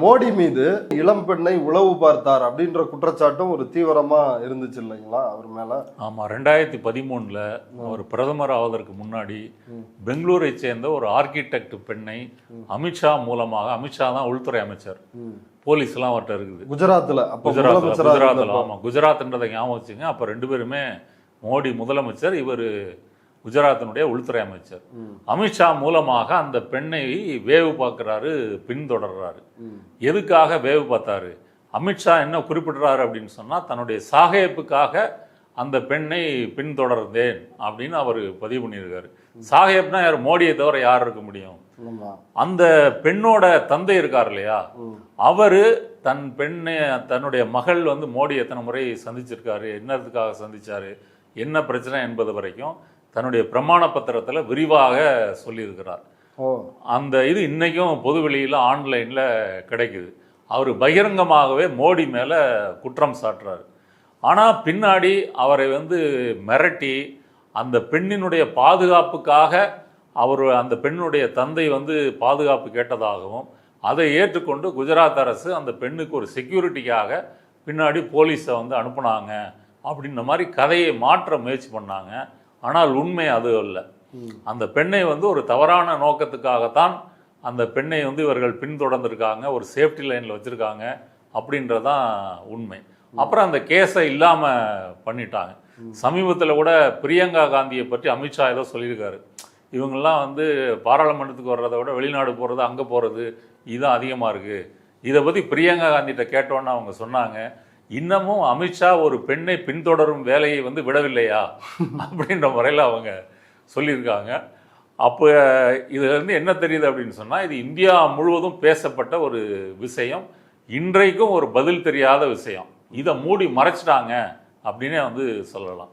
மோடி மீது இளம் பெண்ணை உளவு பார்த்தார் அப்படின்ற குற்றச்சாட்டும் ஒரு தீவிரமா இருந்துச்சு இல்லைங்களா அவர் மேல? ஆமா, 2013 அவர் பிரதமர் ஆவதற்கு முன்னாடி பெங்களூரை சேர்ந்த ஒரு ஆர்கிடெக்ட் பெண்ணை அமித்ஷா மூலமாக, அமித்ஷா தான் உள்துறை அமைச்சர், போலீஸ் எல்லாம் அவர்கிட்ட இருக்குது குஜராத்தில். ஆமா, குஜராத்ன்றதை ஞாபகம் வச்சுங்க. அப்ப 2 பேருமே, மோடி முதலமைச்சர், இவர் குஜராத்தினுடைய உள்துறை அமைச்சர். அமித்ஷா மூலமாக அந்த பெண்ணை வேவு பார்க்கிறாரு, பின்தொடர்றாரு. எதுக்காக வேவு பார்த்தாரு? அமித்ஷா என்ன குறிப்பிடுறாரு அப்படின்னு சொன்னா, தன்னுடைய சாகேப்புக்காக அந்த பெண்ணை பின்தொடர்ந்தேன் அப்படின்னு அவர் பதிவு பண்ணியிருக்காரு. சாகேப்னா யார்? மோடியை தவிர யார் இருக்க முடியும்? அந்த பெண்ணோட தந்தை இருக்கார் இல்லையா, அவரு தன்னுடைய மகள் மோடி எத்தனை முறை சந்திச்சிருக்காரு, என்னதுக்காக சந்திச்சாரு, என்ன பிரச்சனை என்பது வரைக்கும் தன்னுடைய பிரமாண பத்திரத்தில் விரிவாக சொல்லியிருக்கிறார். அந்த இது இன்னைக்கும் பொதுவெளியில் ஆன்லைனில் கிடைக்குது. அவர் பகிரங்கமாகவே மோடி மேலே குற்றம் சாட்டுறாரு. ஆனால் பின்னாடி அவரை மிரட்டி அந்த பெண்ணினுடைய பாதுகாப்புக்காக அந்த பெண்ணுடைய தந்தை பாதுகாப்பு கேட்டதாகவும், அதை ஏற்றுக்கொண்டு குஜராத் அரசு அந்த பெண்ணுக்கு ஒரு செக்யூரிட்டிக்காக பின்னாடி போலீஸை அனுப்புனாங்க அப்படின்ற மாதிரி கதையை மாற்ற முயற்சி பண்ணாங்க. ஆனால் உண்மை அது அல்ல. அந்த பெண்ணை ஒரு தவறான நோக்கத்துக்காகத்தான் அந்த பெண்ணை இவர்கள் பின்தொடர்ந்திருக்காங்க, ஒரு சேஃப்டி லைனில் வச்சுருக்காங்க அப்படின்றதான் உண்மை. அப்புறம் அந்த கேஸை இல்லாமல் பண்ணிட்டாங்க. சமீபத்தில் கூட பிரியங்கா காந்தியை பற்றி அமித்ஷா ஏதோ சொல்லியிருக்காரு, இவங்கெல்லாம் பாராளுமன்றத்துக்கு வர்றதை விட வெளிநாடு போகிறது, அங்கே போகிறது, இதுதான் அதிகமாக இருக்குது. இதை பற்றி பிரியங்கா காந்திகிட்ட கேட்டோன்னு அவங்க சொன்னாங்க, இன்னமும் அமித்ஷா ஒரு பெண்ணை பின்தொடரும் வேலையை விடவில்லையா அப்படின்ற முறையில் அவங்க சொல்லியிருக்காங்க. அப்போ இதுலேருந்து என்ன தெரியுது அப்படின்னு சொன்னால், இது இந்தியா முழுவதும் பேசப்பட்ட ஒரு விஷயம், இன்றைக்கும் ஒரு பதில் தெரியாத விஷயம். இதை மூடி மறைச்சிட்டாங்க அப்படின்னே சொல்லலாம்.